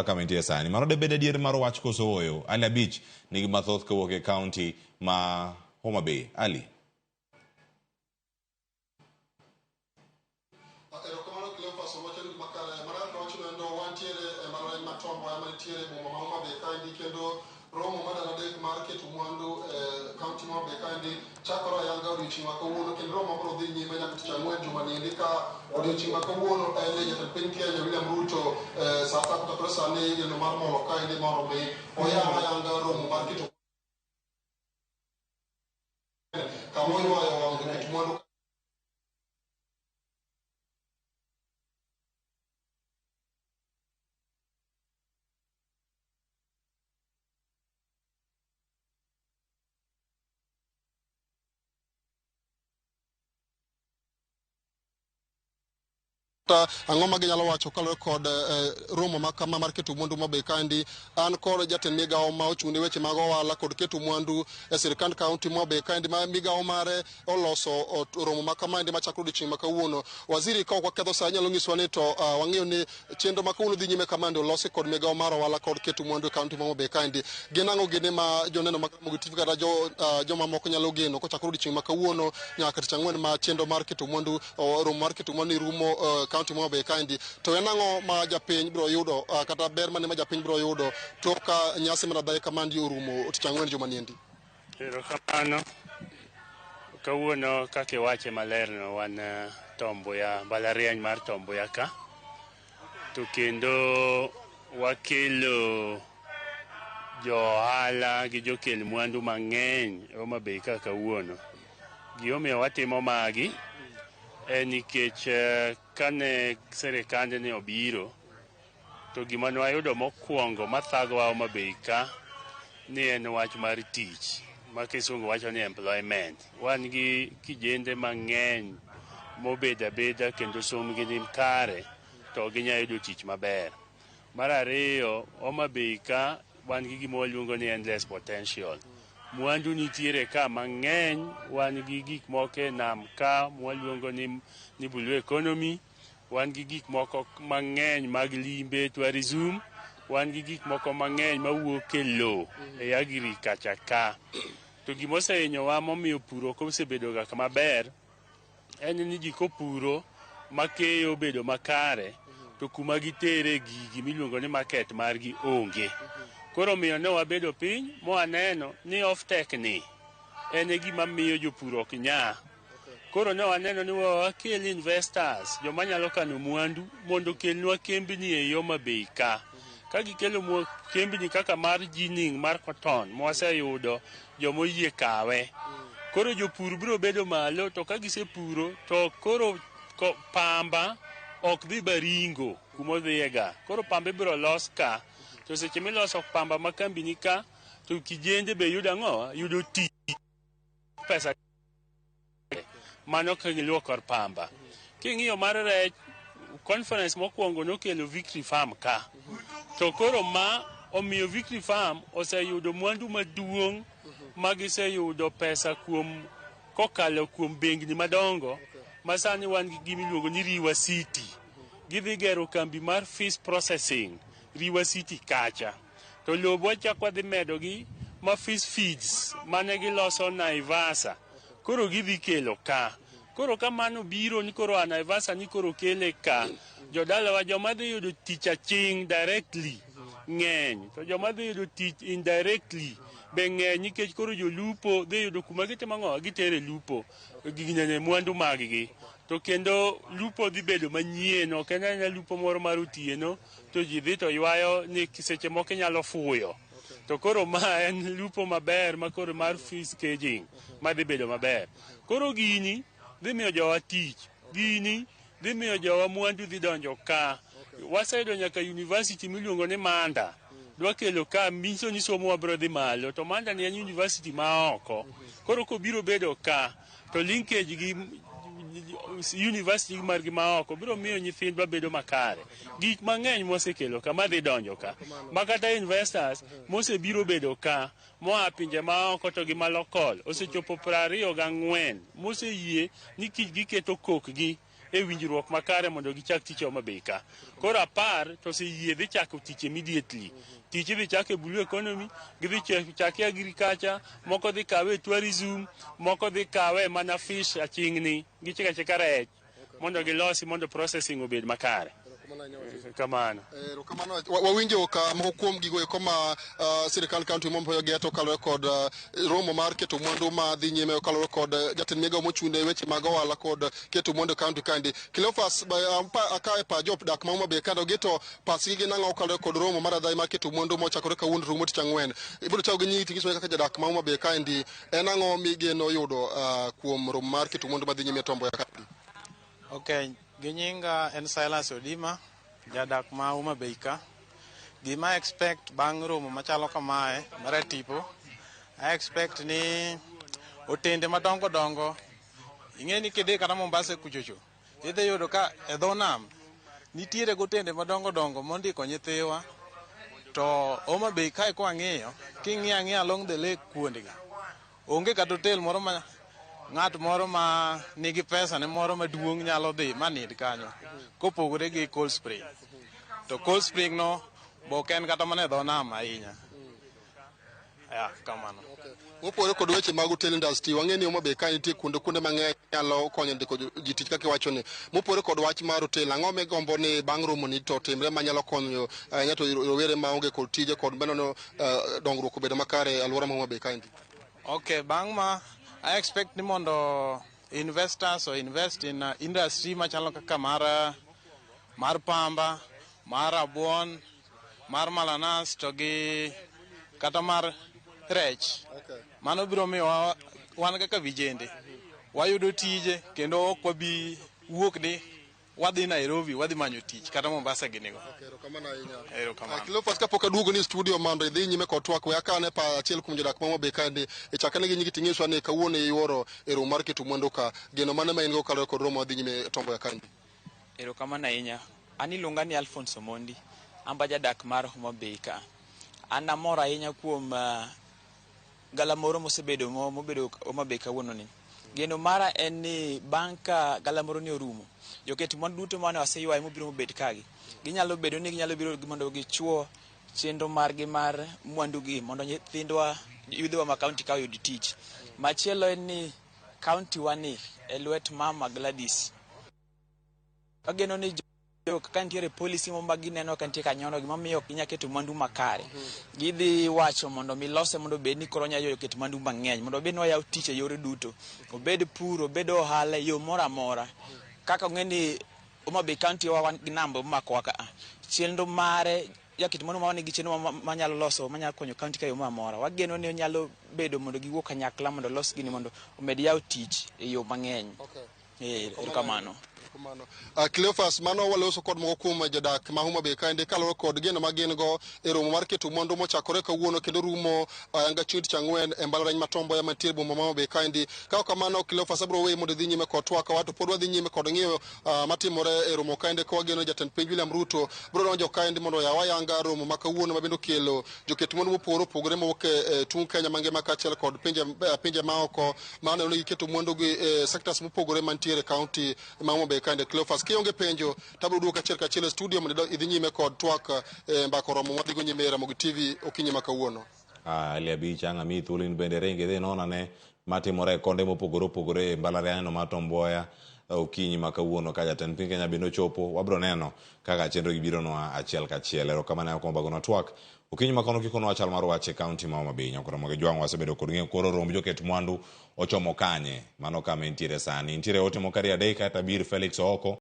Kamentie sani mano de bede dier mar wach koso oyo Ali Abich nigi mathoth kawuok e county ma Homa Bay. Ali Romo madana de mar keto mwandu county Homa Bay kandi chakore ayanga odiochieng' ma kawuono kendo romo biro dhi nyime nyaka tich ang'wen jumani ka odiochieng' ma kawuono en jatend piny Kenya William Ruto sa kata sani geno mar molo kaendi mondo mi oyang ayanga romo mar keto kama oywayo wang' joket mwandu ang'o ma ginyalo wacho kalore kod romo makama mar keto mwandu Homa Bay kandi an kod jatend migawo ma ochung' ne weche mag ohala kod keto mwandu e sirkand kaunti Homa Bay kandi ma migawo mare oloso romo makama ma chakore odiochieng' ma kawuono. Waziri ka ok waketho sa nyalo nyiswa ni to wang'eyo ni chenro ma kawuono dhi nyime kamande olosi kod migawo mar ohala kod keto mwandu e kaunti Homa Bay kandi. Gin ang'o gene ma joneno mag Ramogi TV kata joma moko nyalo geno kochakore odiochieng' ma kawuono nyaka tich ang'wen ma chenro mar keto mwandu romo mar keto mwandu rumo county Homa Bay kandi to en ang'o ma japiny biro yudo kata ber mane ma japiny biro yudo tok ka nyasi mar adhaye kamandi orumo tich ang'wen juma niendi. Erokamano. Kawuono kaka iwache maler no wan Tomboya mbalariany mar Tomboya ka to kendo wakelo jo ohala gi jokel mwandu mang'eny Homa Bay ka kawuono. Gimomiyo watimo magi nikech kane sirikand ne obiro to gima ne wayudo mokwongo mathagowa Homa Bay ka ni en wach mar tich ma kisungu wacho ni employment. Wan gi kijende mang'eny mobedo abeda kendo somgi ni kare to ginyalo yudo tich maber. Mar ariyo, Homa Bay ka wan gi gima waluongo ni endless potential. Mwandu nitiere ka mang'eny, wan gi gik moko e nam ka mwaluongo ni blue economy, wan gi gik moko mang'eny mag limbe tourism, wan gi gik moko mang'eny mawuok e lowo e agriculture ka. To gima osehinyowa momiyo puro osebedo ga maber en ni ji kopuro makeyo bedo makare to kuma gitere gigi miluongo ni market margi onge. Koro miyo ne wabedo piny mwaneno ni off-tech ni en gima miyo jopur ok nya. Koro ne waneno ni wakel investors joma nyalo kano mwandu mondo kelnwa kembni e Homa Bay ka. Ka gikelo kembni kaka mar ginning mar cotton mwaseyudo joma oyie kawe. Koro jopur biro bedo malo to ka gisepuro to koro pamba ok dhi Baringo kuma odhiyega. Koro pamba biro los ka. To seche miloso pamba ma kambi ni ka to kijende be yudo ang'o? Yudo tich pesa mano ka giluokor pamba. King'iyo mar rech conference mokwongo nokelo Victory Farm ka. To koro ma omiyo Victory Farm oseyudo mwandu maduong' ma giseyudo pesa kokalo kuom bengni madongo ma sani wan gi gimiluongo ni River City. Gidhi gero kambi mar fish processing River City kacha. To lobo chak wadhi medogi ma fish feeds mane giloso Naivasa. Koro gidhi kelo ka. Koro kamano biro ni koro Naivasa ni koro kele ka. Jodalawa joma dhi yudo tich aching directly ng'eny. To joma dhi yudo tich indirectly be ng'eny nikech koro jolupo dhi yudo kuma gitimo ng'o gitere lupo gignene mwandu mag-gi. To kendo lupo dhi bedo manyien, ok en lupo moro mar otieno to ji dhi to ywayo ni seche moko inyalo fuyo. To koro ma en lupo maber ma koro mar fish caging ma dhi bedo maber. Koro gini dhi miyo jowa tich, gini dhi miyo jowa mwandu dhi donjo ka. Waseyudo nyaka university miluongo ni Manda dwa kelo ka miso ni somo wabiro dhi malo, to Manda ni en university ma oko. Koro kobiro bedo ka to linkage gi university margi ma oko biro miyo nyithindwa bedo makare. Gik mang'eny mosekelo ka madhi donjo ka. Makata investors mosebiro bedo ka moa pinje ma oko to gi malokol osechopo 24 moseyie ni kich giketo kokgi e winjruok makare mondo gichak tich Homa Bay ka. Koro apar to oseyie dhi chako tich immediately. Tich dhi chako e blue economy, gidhi chako e agriculture, moko dhi kawe e tourism, moko dhi kawe mana fish aching'ni, gichika chika rech, mondo gilosi mondo processing obed makare. Kamano. Wawinjo ka moko kuom gigo eko ma sirikal kaunti mompoyo geto kalore kod romo mar keto mwandu ma dhi nyime kalore kod jatend migawo mochungne weche mag ohala kod keto mwandu kaunti kandi. Cleophas akae pa jodak ma Homa Bay kando geto pasgi gin ang'o kalore kod romo mar adhai mar keto mwandu mochakore kawuono rumo tich ang'wen. Ibiro chako gi nyiti ng'iso kaka jadak ma Homa Bay kandi en ang'o migeno yudo kuom romo mar keto mwandu ma dhi nyime Tombo ya kandi. Okay, ginyinga en Silas Odima, jadak ma Homa Bay ka. Gima expect bang' romo machalo kamae, mara tipo, I expect ni otende madongo dongo. Ing'eni kidhi kata Mombasa kuchocho. Idhi yudo ka e dho nam nitiere gotende madongo dongo mondiko nyithiwa. To Homa Bay ka ko ang'iyo, king'iyo along the lake kuondega. Onge kata hotel moro ma ng'at moro ma nigi pesa ne moro maduong' nyalo dhi manid kanyo kopogore gi Cold Spring. To Cold Spring no bok en kata mana e dho nam ahinya. Kamano. Mopogore kod weche mag hotel industry, wang'e ni Homa Bay ka nitie kuonde mang'eny nyalo konyo ndiko ji tich kaka iwacho ni. Mopogore kod wach mar hotel, ang'o migombo ni bang' romo ni to timre manyalo konyo nyato rowere maonge kod tije kod meno dongruok obedo makare alwora ma Homa Bay ka ndi? Okay, bang' ma I expect ni mondo investors or invest in industry machalo kaka mar pamba, mar rabuon, mar malanas to gi kata mar rech. Mano biro miyo wan kaka vijende wayudo tije kendo ok wabi wuok ni wadhi Nairobi wadhi manyo tich kata Mombasa ginigo. Erokamano. Cleophas kapok aduogo ni studio mondo idhi nyime kod twak we akane pa achiel kuom jodak ma Homa Bay kandi ichakane gi nyigi ting'iswa ni kawuono iwuoro e romo mar keto mwandu ka geno mane ma in go kalore kod romo dhi nyime Tombo ya kandi. Erokamano ahinya. An iluonga ni Alphonse Omondi, amba jadak mar Homa Bay ka. An amor ahinya kuom galamoro mobedo Homa Bay kawuono ni. Geno mara en ni banka galamoro ni orumo. Joket mwandu duto mane waseywayo mobiro bet kagi. Ginyalo bedo mondo gichuo chenro margi mar mwandu gi mondo nyithindwa yudhwa ma kaunti ka yud tich. Machielo en ni kaunti wani e lwet Mama Gladys. Ageno ni ka nitiere policy mo magineno ka nitie kanyono gimamiyo ok inyaketo mwandu makare. Gidhi wacho mondo milose mondo bed ni koro nyayo keto mwandu mang'eny mondo bed ni wayaw tich e yore duto. Obed pur, obed ohala, yo moro amora. Kaka ng'eni Homa Bay County wan gi namba makwa ka. Chenro mare yakit mano ma nigi chenro manyalo loso manyalo konyo county ka yo moro amora. Wageno ni onyalo bedo mondo giwuok kanyakla mondo los gini mondo omed yaw tich e yo mang'eny. Kamano. Cleophas mano waloso kod moko kuom jodak ma Homa Bay kaende kaloro kod geno ma gin go e romo mar keto mwandu mochakore kawuono kendo rumo ayanga chieng' ang'wen e mbalariany ma Tombo ya mantiere boma ma Homa Bay kaende. Ka kamano Cleophas abro weyo mondo dhi nyime kod twaka wato pod wadhi nyime kod ng'iyo matimore e romo kaende ko wageno jatend piny William Ruto bro donjo kaende mondo yaw ayanga romo ma kawuono ma bendo kelo joket mwandu mopogore mowuok e tung Kenya mangima kaachiel kod pinje maoko mano ni keto mwandu gi sectors mopogore mantiere kaunti ma Homa Bay kaende. Cleophas kionge penjo tabro duoka achiel e studio mondo idhi nyime kod twak mbako romo wadhigo nyime Ramogi TV okinyi ma kawuono. Ali abich anga mi thulin bende renge dhi nona ne matimore konde mopogore mbalariany ma Tomboya okinyi ma kawuono ka jatend piny Kenya bende ochopo. Wabro neno kaka chenro gibiro no achiel kachiel. Erokamano akomba gono twak okinyi ma kono kikono achal mar wache kaunti ma Homa Bay nyakoro moge jwang wasebedo kod ng'eyo koro romb joket mwandu ochomo kanye mano kama entiere sani. Nitiere ote mokari adek kata bir Felix Oko